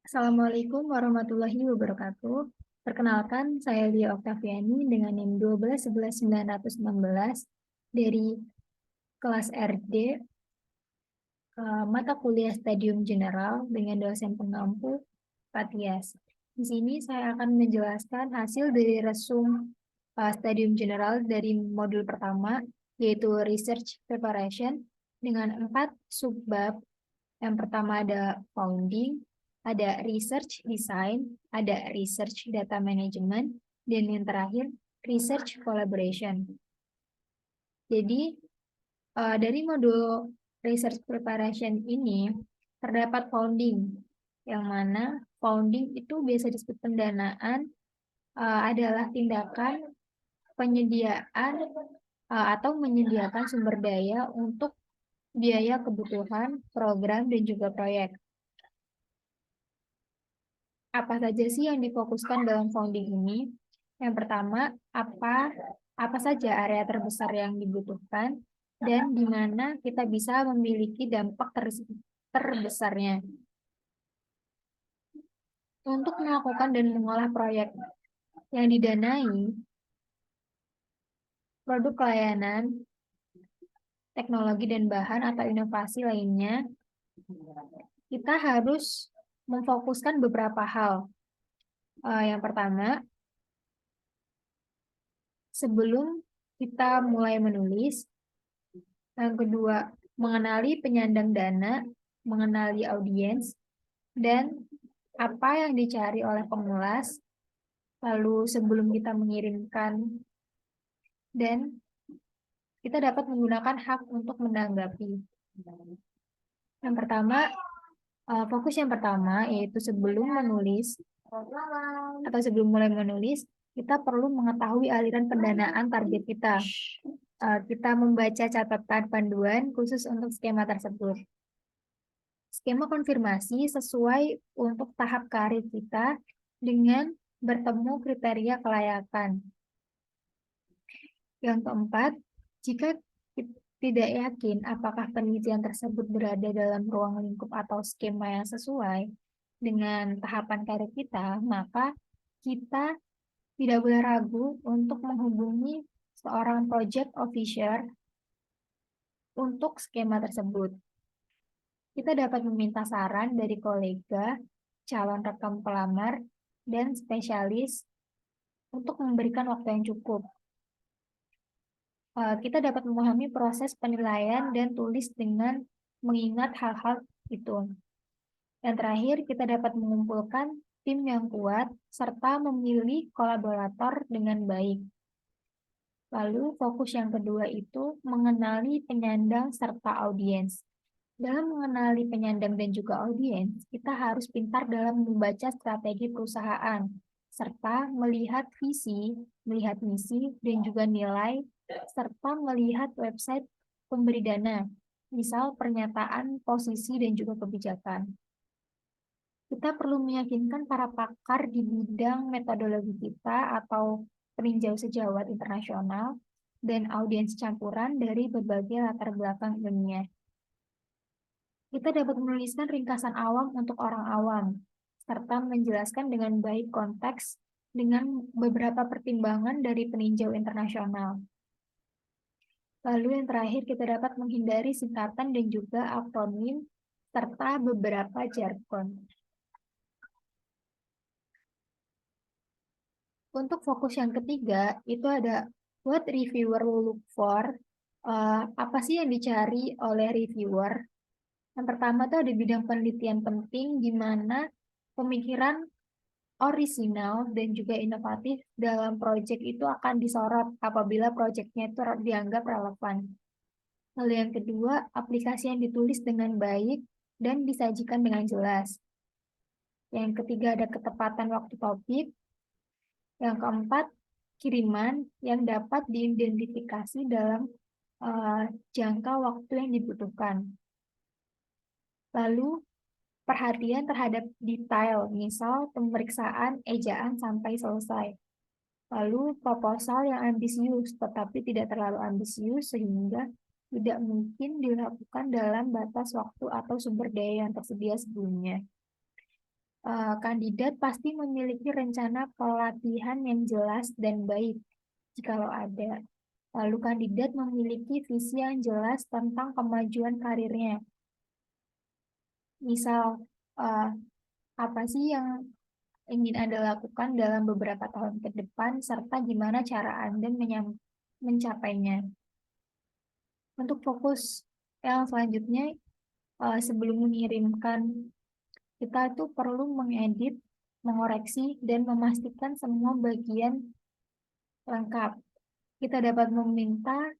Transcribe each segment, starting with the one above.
Assalamualaikum warahmatullahi wabarakatuh. Perkenalkan, saya Lia Oktaviani dengan NIM 12 11 916 dari kelas RD, mata kuliah Stadium General dengan dosen pengampu Pak Tias. Di sini saya akan menjelaskan hasil dari resum Stadium General dari modul pertama, yaitu Research Preparation, dengan 4 subbab. Yang pertama ada founding, ada research design, ada research data management, dan yang terakhir research collaboration. Jadi dari modul research preparation ini terdapat founding, yang mana founding itu biasa disebut pendanaan, adalah tindakan penyediaan atau menyediakan sumber daya untuk biaya kebutuhan, program, dan juga proyek. Apa saja sih yang difokuskan dalam founding ini? Yang pertama, apa saja area terbesar yang dibutuhkan dan di mana kita bisa memiliki dampak terbesarnya. Untuk melakukan dan mengolah proyek yang didanai, produk layanan, teknologi dan bahan atau inovasi lainnya, kita harus memfokuskan beberapa hal. Yang pertama, sebelum kita mulai menulis. Yang kedua, mengenali penyandang dana, mengenali audiens, dan apa yang dicari oleh pengulas. Lalu sebelum kita mengirimkan, dan kita dapat menggunakan hak untuk menanggapi. Yang pertama, fokus yang pertama yaitu sebelum menulis atau sebelum mulai menulis, kita perlu mengetahui aliran pendanaan target kita. Kita membaca catatan panduan khusus untuk skema tersebut. Skema konfirmasi sesuai untuk tahap karir kita dengan bertemu kriteria kelayakan. Yang keempat, jika tidak yakin apakah penelitian tersebut berada dalam ruang lingkup atau skema yang sesuai dengan tahapan karir kita, maka kita tidak boleh ragu untuk menghubungi seorang project officer untuk skema tersebut. Kita dapat meminta saran dari kolega, calon rekam pelamar, dan spesialis untuk memberikan waktu yang cukup. Kita dapat memahami proses penilaian dan tulis dengan mengingat hal-hal itu. Yang terakhir, kita dapat mengumpulkan tim yang kuat serta memilih kolaborator dengan baik. Lalu, fokus yang kedua itu mengenali penyandang serta audiens. Dalam mengenali penyandang dan juga audiens, kita harus pintar dalam membaca strategi perusahaan, serta melihat visi, melihat misi, dan juga nilai, serta melihat website pemberi dana, misal pernyataan, posisi, dan juga kebijakan. Kita perlu meyakinkan para pakar di bidang metodologi kita atau peninjau sejawat internasional dan audiens campuran dari berbagai latar belakang ilmiah. Kita dapat menuliskan ringkasan awam untuk orang awam, serta menjelaskan dengan baik konteks dengan beberapa pertimbangan dari peninjau internasional. Lalu yang terakhir, kita dapat menghindari singkatan dan juga akronim, serta beberapa jargon. Untuk fokus yang ketiga, itu ada what reviewer look for. Apa sih yang dicari oleh reviewer? Yang pertama tuh ada bidang penelitian penting di mana pemikiran orisinal dan juga inovatif dalam proyek itu akan disorot apabila proyeknya itu dianggap relevan. Lalu yang kedua, aplikasi yang ditulis dengan baik dan disajikan dengan jelas. Yang ketiga ada ketepatan waktu topik. Yang keempat, kiriman yang dapat diidentifikasi dalam jangka waktu yang dibutuhkan. Lalu, perhatian terhadap detail, misal pemeriksaan ejaan sampai selesai. Lalu, proposal yang ambisius, tetapi tidak terlalu ambisius sehingga tidak mungkin dilakukan dalam batas waktu atau sumber daya yang tersedia sebelumnya. Kandidat pasti memiliki rencana pelatihan yang jelas dan baik, jikalau ada. Lalu kandidat memiliki visi yang jelas tentang kemajuan karirnya. Misal, uh, apa sih yang ingin Anda lakukan dalam beberapa tahun ke depan, serta gimana cara Anda mencapainya. Untuk fokus yang selanjutnya, sebelum mengirimkan, kita itu perlu mengedit, mengoreksi, dan memastikan semua bagian lengkap. Kita dapat meminta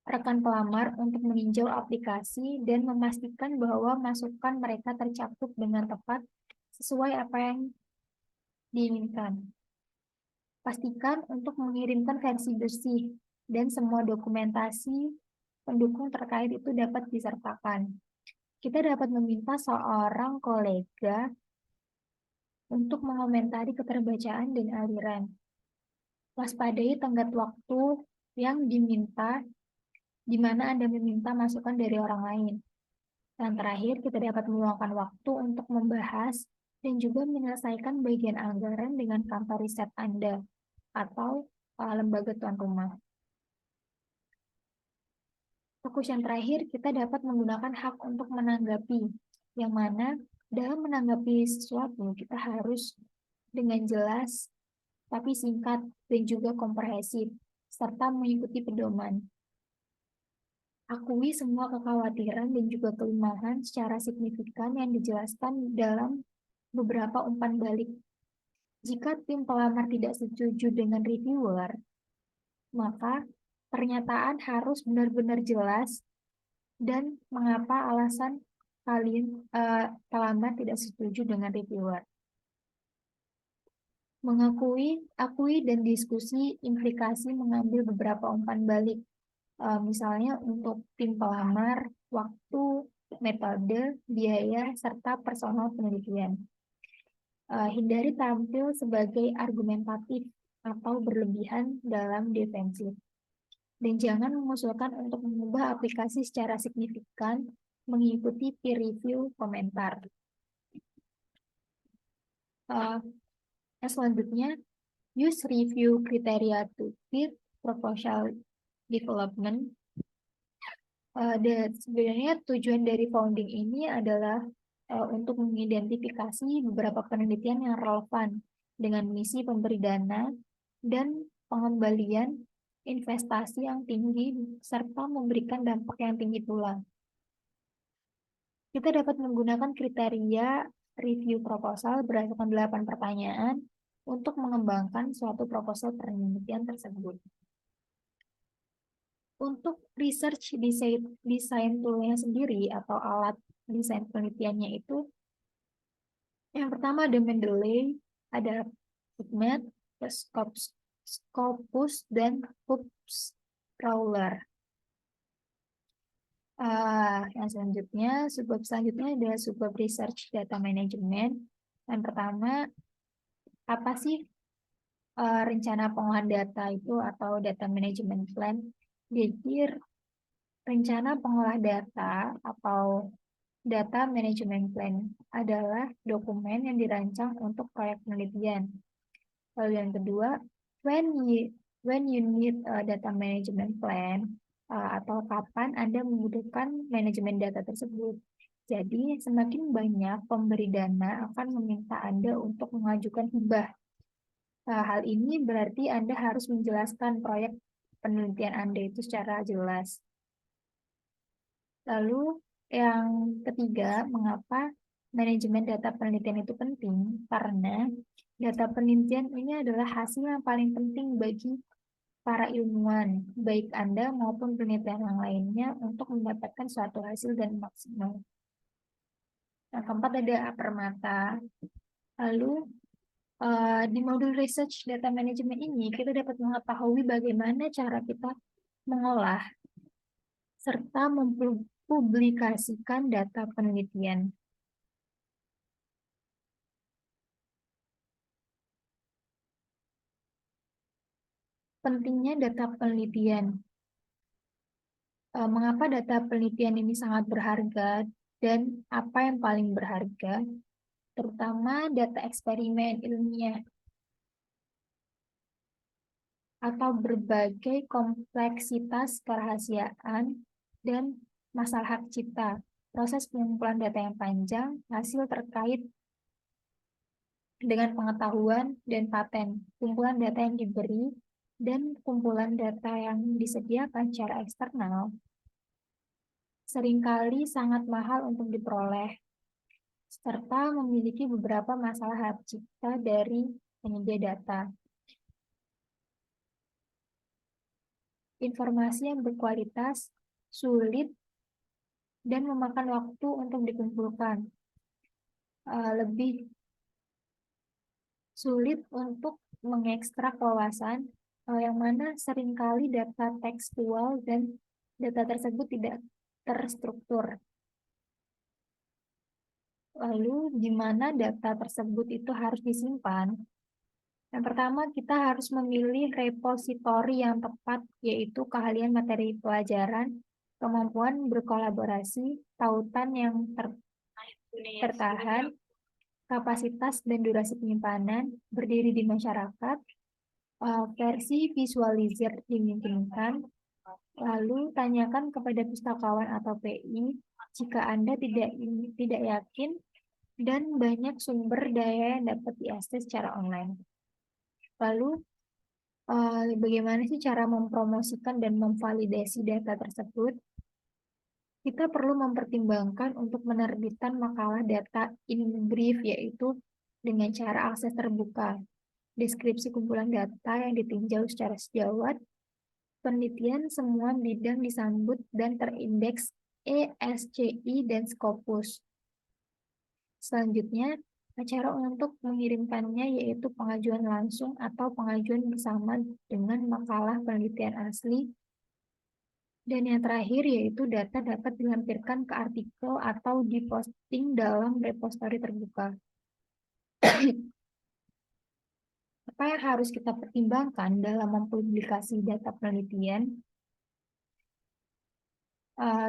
rekan pelamar untuk meninjau aplikasi dan memastikan bahwa masukan mereka tercakup dengan tepat sesuai apa yang diinginkan. Pastikan untuk mengirimkan versi bersih dan semua dokumentasi pendukung terkait itu dapat disertakan. Kita dapat meminta seorang kolega untuk mengomentari keterbacaan dan aliran. Waspadai tenggat waktu yang diminta, di mana Anda meminta masukan dari orang lain. Dan terakhir, kita dapat meluangkan waktu untuk membahas dan juga menyelesaikan bagian anggaran dengan kantor riset Anda atau lembaga tuan rumah. Fokus yang terakhir, kita dapat menggunakan hak untuk menanggapi, yang mana dalam menanggapi sesuatu, kita harus dengan jelas, tapi singkat dan juga komprehensif, serta mengikuti pedoman. Akui semua kekhawatiran dan juga kelemahan secara signifikan yang dijelaskan dalam beberapa umpan balik. Jika tim pelamar tidak setuju dengan reviewer, maka pernyataan harus benar-benar jelas dan mengapa alasan kalian pelamar tidak setuju dengan reviewer. Akui dan diskusi implikasi mengambil beberapa umpan balik. Misalnya untuk tim pelamar, waktu, metode, biaya, serta personal penelitian. Hindari tampil sebagai argumentatif atau berlebihan dalam defensif. Dan jangan mengusulkan untuk mengubah aplikasi secara signifikan mengikuti peer review komentar. Selanjutnya, use review criteria to peer proposal development. Dan sebenarnya tujuan dari founding ini adalah untuk mengidentifikasi beberapa penelitian yang relevan dengan misi pemberi dana dan pengembalian investasi yang tinggi serta memberikan dampak yang tinggi pula. Kita dapat menggunakan kriteria review proposal berdasarkan 8 pertanyaan untuk mengembangkan suatu proposal penelitian tersebut. Untuk research design toolnya sendiri atau alat desain penelitiannya itu, yang pertama ada Mendeley, ada PubMed, Scopus, dan Hubsprawler. Yang selanjutnya, subbab selanjutnya ada subbab research data management. Yang pertama, apa sih rencana pengolahan data itu atau data management plan? Jadi rencana pengolah data atau data management plan adalah dokumen yang dirancang untuk proyek penelitian. Lalu yang kedua, when you need a data management plan, atau kapan Anda membutuhkan manajemen data tersebut. Jadi, semakin banyak pemberi dana akan meminta Anda untuk mengajukan hibah. Hal ini berarti Anda harus menjelaskan proyek penelitian Anda itu secara jelas. Lalu, yang ketiga, mengapa manajemen data penelitian itu penting? Karena data penelitian ini adalah hasil yang paling penting bagi para ilmuwan, baik Anda maupun penelitian yang lainnya untuk mendapatkan suatu hasil dan maksimal. Yang keempat ada Apermata. Lalu di modul research data management ini kita dapat mengetahui bagaimana cara kita mengolah serta mempublikasikan data penelitian. Pentingnya data penelitian. Mengapa data penelitian ini sangat berharga dan apa yang paling berharga, terutama data eksperimen ilmiah atau berbagai kompleksitas kerahasiaan dan masalah hak cipta. Proses pengumpulan data yang panjang, hasil terkait dengan pengetahuan dan paten, kumpulan data yang diberi, dan kumpulan data yang disediakan secara eksternal seringkali sangat mahal untuk diperoleh, serta memiliki beberapa masalah hak cipta dari penyedia data. Informasi yang berkualitas, sulit, dan memakan waktu untuk dikumpulkan. Lebih sulit untuk mengekstrak wawasan, yang mana seringkali data tekstual dan data tersebut tidak terstruktur. Lalu, di mana data tersebut itu harus disimpan? Yang pertama, kita harus memilih repositori yang tepat, yaitu keahlian materi pelajaran, kemampuan berkolaborasi, tautan yang tertahan, kapasitas dan durasi penyimpanan, berdiri di masyarakat, versi visualisir dimungkinkan, lalu tanyakan kepada pustakawan atau PI jika Anda tidak yakin, dan banyak sumber daya yang dapat diakses secara online. Lalu, bagaimana sih cara mempromosikan dan memvalidasi data tersebut? Kita perlu mempertimbangkan untuk menerbitkan makalah data in brief, yaitu dengan cara akses terbuka, deskripsi kumpulan data yang ditinjau secara sejawat, penelitian semua bidang disambut dan terindeks ESCI dan Scopus. Selanjutnya, cara untuk mengirimkannya yaitu pengajuan langsung atau pengajuan bersama dengan makalah penelitian asli. Dan yang terakhir yaitu data dapat dilampirkan ke artikel atau diposting dalam repository terbuka. Apa yang harus kita pertimbangkan dalam mempublikasi data penelitian?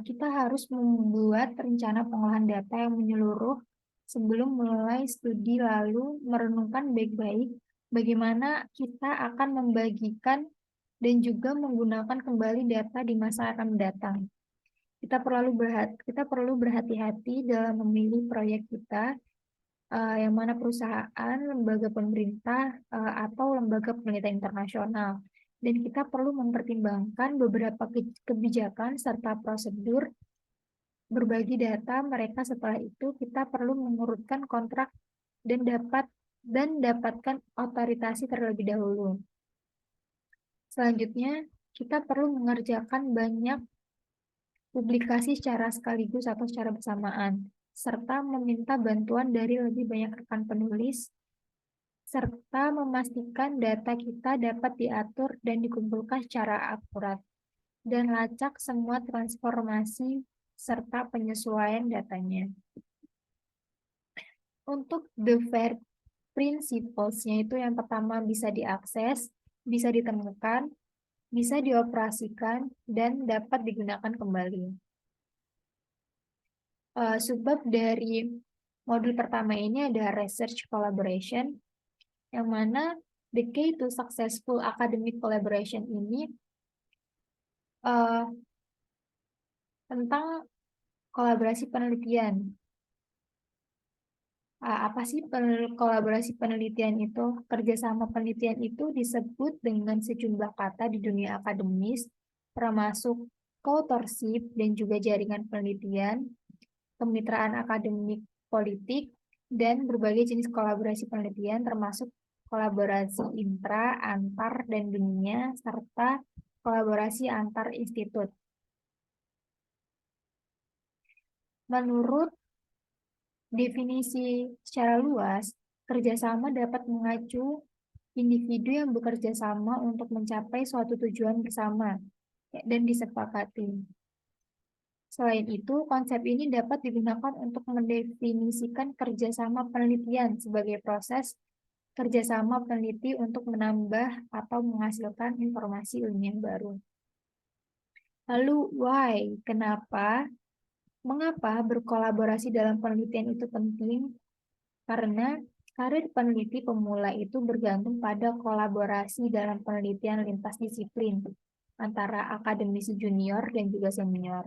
Kita harus membuat rencana pengolahan data yang menyeluruh sebelum mulai studi, lalu merenungkan baik-baik bagaimana kita akan membagikan dan juga menggunakan kembali data di masa akan mendatang. Kita perlu berhati-hati dalam memilih proyek kita, yang mana perusahaan, lembaga pemerintah, atau lembaga penelitian internasional. Dan kita perlu mempertimbangkan beberapa kebijakan serta prosedur berbagi data mereka. Setelah itu, kita perlu mengurutkan kontrak dan dapatkan otorisasi terlebih dahulu. Selanjutnya, kita perlu mengerjakan banyak publikasi secara sekaligus atau secara bersamaan, serta meminta bantuan dari lebih banyak rekan penulis, serta memastikan data kita dapat diatur dan dikumpulkan secara akurat, dan lacak semua transformasi serta penyesuaian datanya. Untuk the FAIR principles-nya itu yang pertama bisa diakses, bisa ditemukan, bisa dioperasikan, dan dapat digunakan kembali. Subbab dari modul pertama ini ada research collaboration, yang mana the key to successful academic collaboration ini tentang kolaborasi penelitian. Apa sih kolaborasi penelitian itu? Kerjasama penelitian itu disebut dengan sejumlah kata di dunia akademis, termasuk co-authorship dan juga jaringan penelitian, kemitraan akademik politik, dan berbagai jenis kolaborasi penelitian termasuk kolaborasi intra, antar, dan dunia, serta kolaborasi antar institut. Menurut definisi secara luas, kerjasama dapat mengacu individu yang bekerja sama untuk mencapai suatu tujuan bersama dan disepakati. Selain itu, konsep ini dapat digunakan untuk mendefinisikan kerjasama penelitian sebagai proses kerjasama peneliti untuk menambah atau menghasilkan informasi ilmiah baru. Lalu, why? Kenapa? Mengapa berkolaborasi dalam penelitian itu penting? Karena karir peneliti pemula itu bergantung pada kolaborasi dalam penelitian lintas disiplin antara akademisi junior dan juga senior,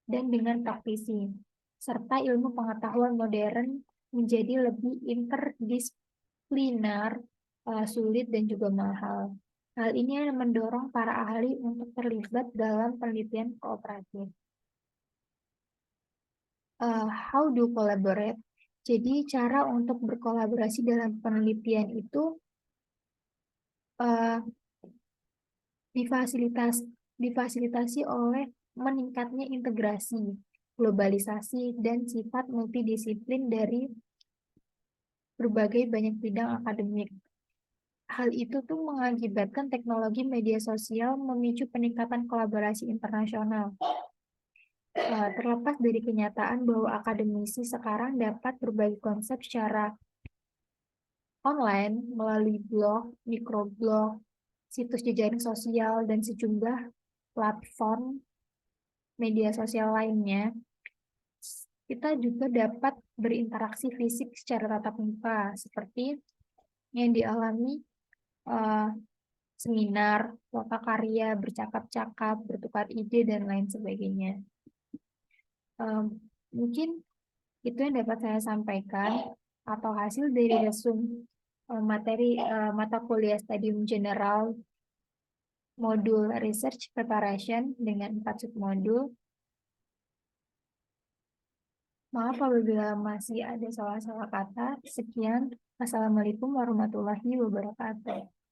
dan dengan praktisi, serta ilmu pengetahuan modern menjadi lebih interdisiplinar, sulit dan juga mahal. Hal ini yang mendorong para ahli untuk terlibat dalam penelitian kooperatif. How do collaborate? Jadi cara untuk berkolaborasi dalam penelitian itu uh, difasilitasi oleh meningkatnya integrasi, globalisasi, dan sifat multidisiplin dari berbagai banyak bidang akademik. Hal itu tuh mengakibatkan teknologi media sosial memicu peningkatan kolaborasi internasional. Terlepas dari kenyataan bahwa akademisi sekarang dapat berbagi konsep secara online melalui blog, mikroblog, situs jejaring sosial, dan sejumlah platform media sosial lainnya, kita juga dapat berinteraksi fisik secara tatap muka, seperti yang dialami uh, seminar, loka karya, bercakap-cakap, bertukar ide, dan lain sebagainya. Mungkin itu yang dapat saya sampaikan, atau hasil dari resum materi mata kuliah Stadium General modul Research Preparation dengan 4 submodul. Maaf apabila masih ada salah-salah kata. Sekian. Assalamualaikum warahmatullahi wabarakatuh.